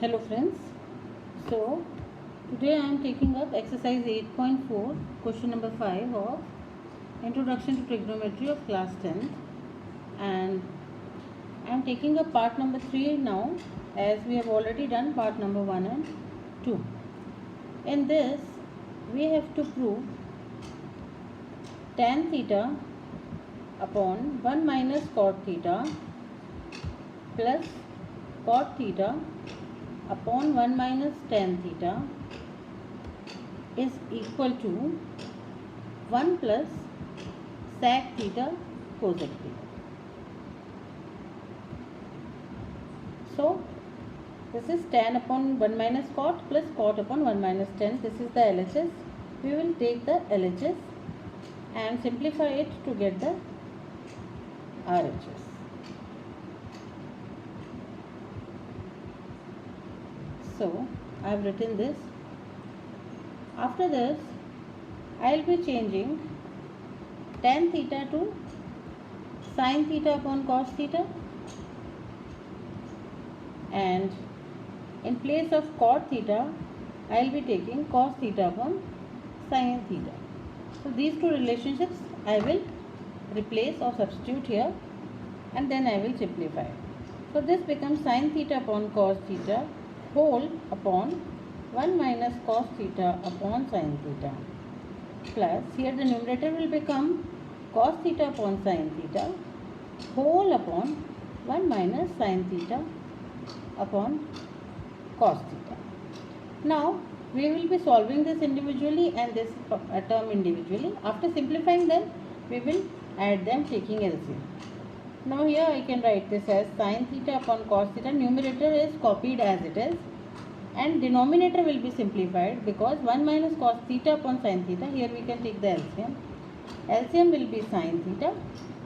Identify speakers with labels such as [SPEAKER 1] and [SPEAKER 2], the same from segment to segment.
[SPEAKER 1] Hello friends. So today I am taking up exercise 8.4 question number 5 of Introduction to Trigonometry of class 10th, and I am taking up part number 3 now, as we have already done part number 1 and 2. In this we have to prove tan theta upon 1 minus cot theta plus cot theta upon 1 minus tan theta is equal to 1 plus sec theta cosec theta. So this is tan upon 1 minus cot plus cot upon 1 minus tan. This is the LHS. We will take the LHS and simplify it to get the RHS. So I have written this. After this I will be changing tan theta to sin theta upon cos theta, and in place of cot theta I will be taking cos theta upon sin theta. So these two relationships I will replace or substitute here, and then I will simplify. So this becomes sin theta upon cos theta whole upon 1 minus cos theta upon sin theta, plus here the numerator will become cos theta upon sin theta whole upon 1 minus sin theta upon cos theta. Now we will be solving this individually and this term individually. After simplifying them, we will add them taking LCM. Now here I can write this as sin theta upon cos theta. Numerator is copied as it is, and denominator will be simplified because 1 minus cos theta upon sin theta, here we can take the LCM. LCM will be sin theta,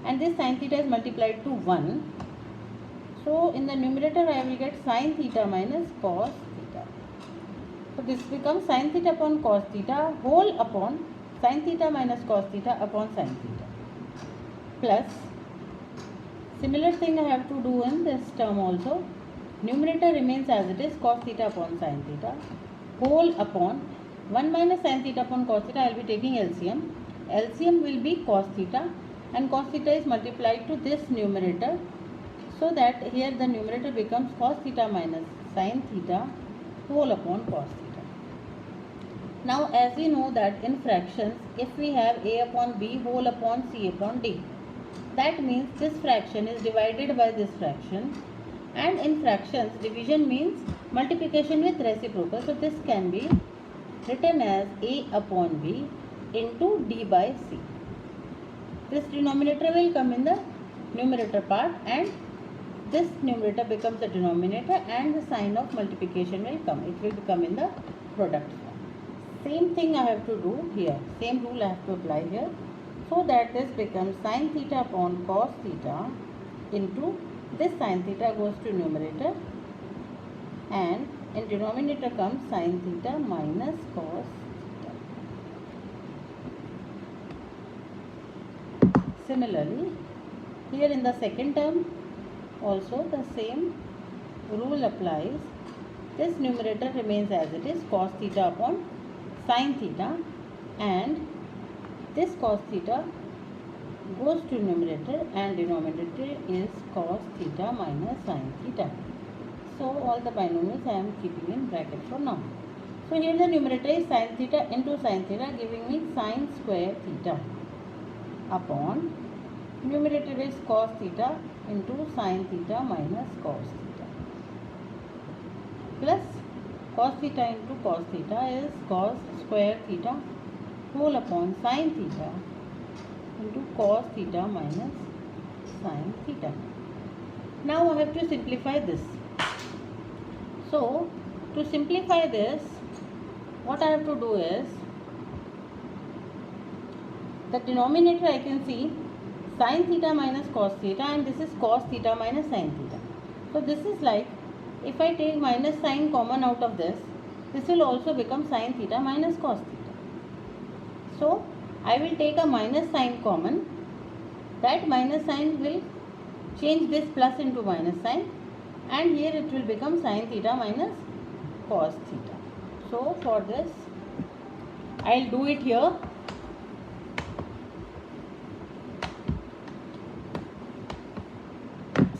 [SPEAKER 1] and this sin theta is multiplied to 1. So in the numerator I will get sin theta minus cos theta. So this becomes sin theta upon cos theta whole upon sin theta minus cos theta upon sin theta, plus similar thing I have to do in this term also. Numerator remains as it is, cos theta upon sin theta whole upon 1 minus sin theta upon cos theta. I will be taking LCM. LCM will be cos theta, and cos theta is multiplied to this numerator, so that here the numerator becomes cos theta minus sin theta whole upon cos theta. Now as we know that in fractions, if we have a upon b whole upon c upon d, that means this fraction is divided by this fraction, and in fractions division means multiplication with reciprocal. So this can be written as a upon b into d by c. This denominator will come in the numerator part, and this numerator becomes the denominator, and the sign of multiplication will come. It will become in the product form. Same thing I have to do here. Same rule I have to apply here. So that this becomes sin theta upon cos theta into this sin theta goes to numerator, and in denominator comes sin theta minus cos theta. Similarly, here in the second term also the same rule applies. This numerator remains as it is, cos theta upon sin theta, and this cos theta goes to numerator, and denominator is cos theta minus sin theta. So all the binomials I am keeping in bracket for now. So here the numerator is sin theta into sin theta, giving me sin square theta, upon numerator is cos theta into sin theta minus cos theta, plus cos theta into cos theta is cos square theta whole upon sin theta into cos theta minus sin theta. Now I have to simplify this. So to simplify this, what I have to do is, the denominator I can see sin theta minus cos theta, and this is cos theta minus sin theta. So this is like, if I take minus sign common out of this, this will also become sin theta minus cos theta. So I will take a minus sign common. That minus sign will change this plus into minus sign, and here it will become sin theta minus cos theta. So for this I'll do it here.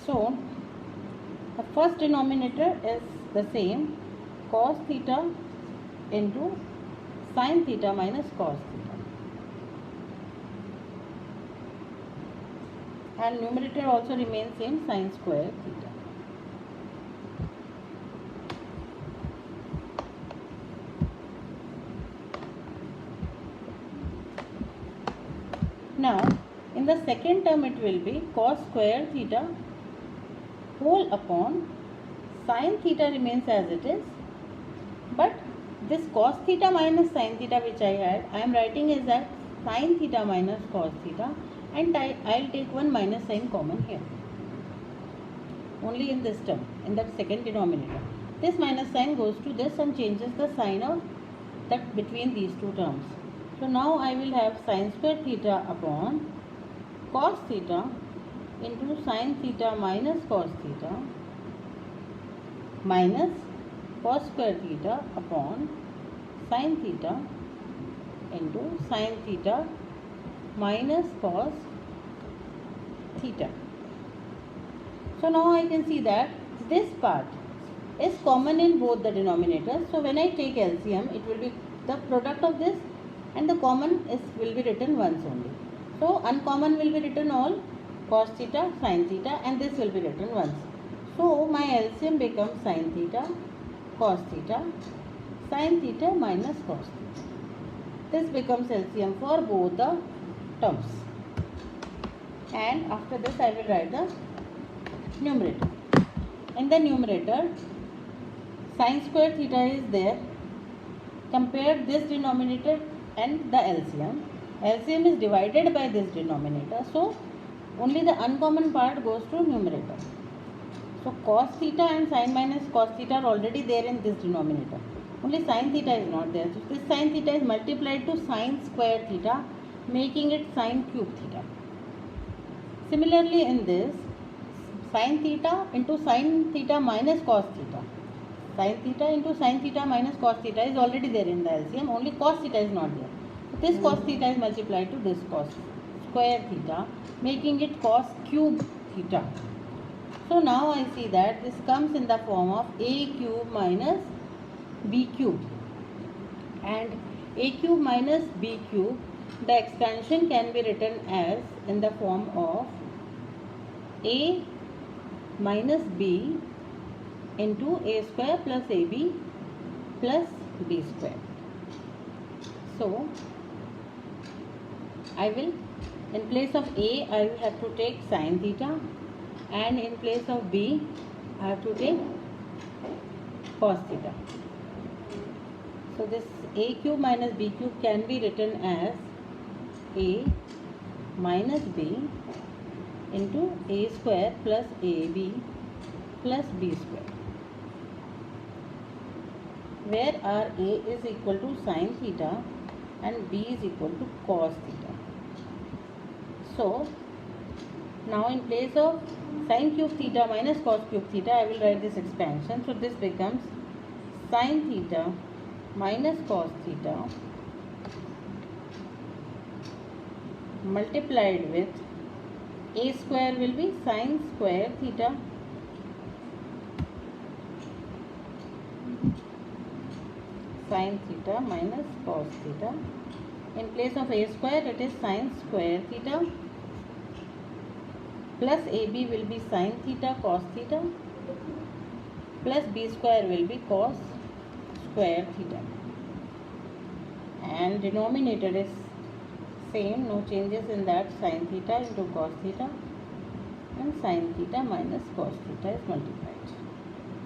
[SPEAKER 1] So the first denominator is the same, cos theta into sin theta minus cos theta, and numerator also remains same, sin square theta. Now in the second term it will be cos square theta whole upon sin theta remains as it is, but this cos theta minus sin theta which I had, I am writing is that sin theta minus cos theta, and I will take one minus sign common here, only in this term, in that second denominator. This minus sign goes to this and changes the sign of that between these two terms. So now I will have sin square theta upon cos theta into sin theta minus cos theta minus cos square theta upon sin theta into sin theta minus cos theta. So now I can see that this part is common in both the denominators. So when I take LCM, it will be the product of this, and the common will be written once only. So uncommon will be written all, cos theta, sin theta, and this will be written once. So my LCM becomes sin theta, cos theta, sin theta minus cos theta. This becomes LCM for both the terms. And after this I will write the numerator. In the numerator, sin square theta is there. Compare this denominator and the LCM. LCM is divided by this denominator, so only the uncommon part goes to numerator. So cos theta and sin minus cos theta are already there in this denominator. Only sin theta is not there. So this sin theta is multiplied to sin square theta, making it sin cube theta. Similarly in this, sin theta into sin theta minus cos theta. Sin theta into sin theta minus cos theta is already there in the LCM, only cos theta is not there. So this cos theta is multiplied to this cos square theta, making it cos cube theta. So now I see that this comes in the form of a cube minus b cube, and a cube minus b cube, the expansion can be written as in the form of a minus b into a square plus ab plus b square. So I will, in place of a, I will have to take sin theta, and in place of b, I have to take cos theta. So this a cube minus b cube can be written as a minus b into a square plus ab plus b square, where our a is equal to sin theta and b is equal to cos theta. So now in place of sin cube theta minus cos cube theta, I will write this expansion. So this becomes sin theta minus cos theta multiplied with a square will be sin square theta sin theta minus cos theta. In place of a square, it is sin square theta plus ab will be sin theta cos theta plus b square will be cos square theta, and denominator is same, no changes in that, sin theta into cos theta, and sin theta minus cos theta is multiplied.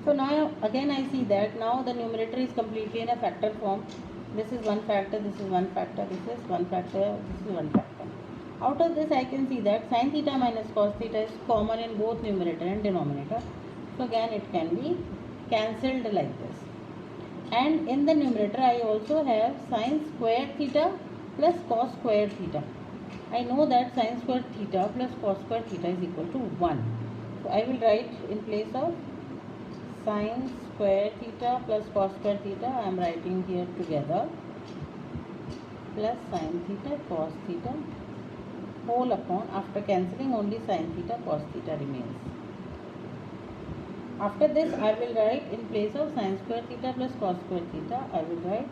[SPEAKER 1] So now again I see that now the numerator is completely in a factor form. This is one factor, this is one factor, this is one factor, this is one factor. Out of this I can see that sin theta minus cos theta is common in both numerator and denominator. So again it can be cancelled like this. And in the numerator I also have sin square theta plus cos square theta. I know that sin square theta plus cos square theta is equal to 1. So I will write in place of Sin square theta plus cos square theta I am writing here together, plus sin theta cos theta whole upon, after cancelling only sin theta cos theta remains. After this I will write, in place of sin square theta plus cos square theta, I will write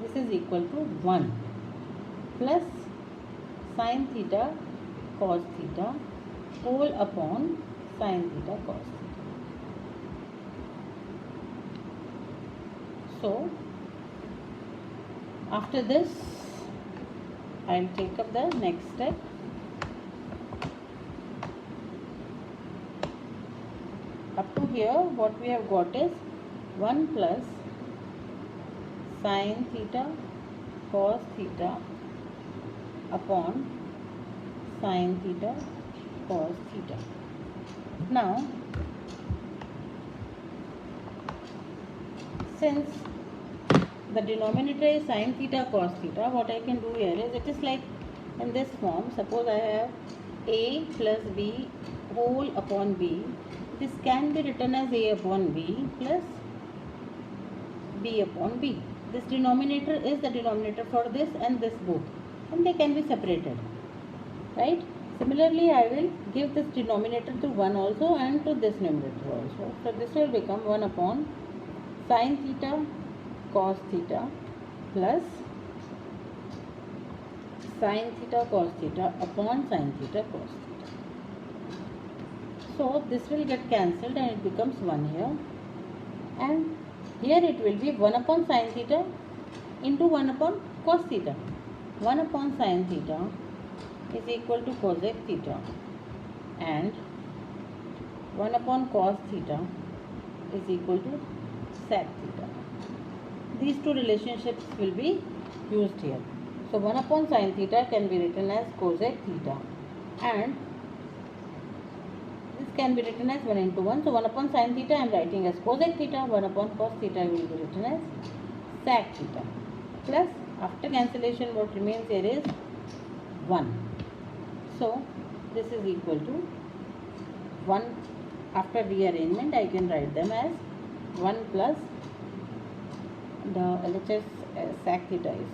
[SPEAKER 1] this is equal to 1 plus sin theta cos theta whole upon sin theta cos theta. So after this I will take up the next step. Up to here what we have got is 1 plus sin theta cos theta upon sin theta cos theta. Now since the denominator is sin theta cos theta, what I can do here is, it is like in this form. Suppose I have a plus b whole upon b. This can be written as a upon b plus b upon b. This denominator is the denominator for this and this both, and they can be separated, right? Similarly, I will give this denominator to 1 also and to this numerator also. So this will become 1 upon sin theta cos theta plus sin theta cos theta upon sin theta cos theta. So this will get cancelled and it becomes 1 here, and here it will be 1 upon sin theta into 1 upon cos theta. 1 upon sin theta is equal to cosec theta, and 1 upon cos theta is equal to sec theta. These two relationships will be used here. So 1 upon sin theta can be written as cosec theta, and this can be written as 1 into 1. So 1 upon sin theta I am writing as cosec theta, 1 upon cos theta will be written as sec theta, plus after cancellation what remains here is 1. So this is equal to 1. After rearrangement I can write them as 1 plus the LHS sec theta is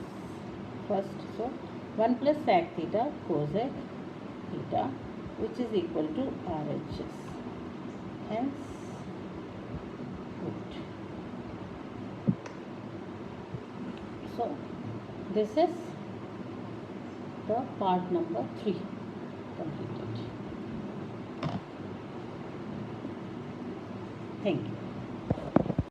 [SPEAKER 1] first. So 1 plus sec theta cosec theta, which is equal to RHS. Hence good. So this is the part number 3 completed.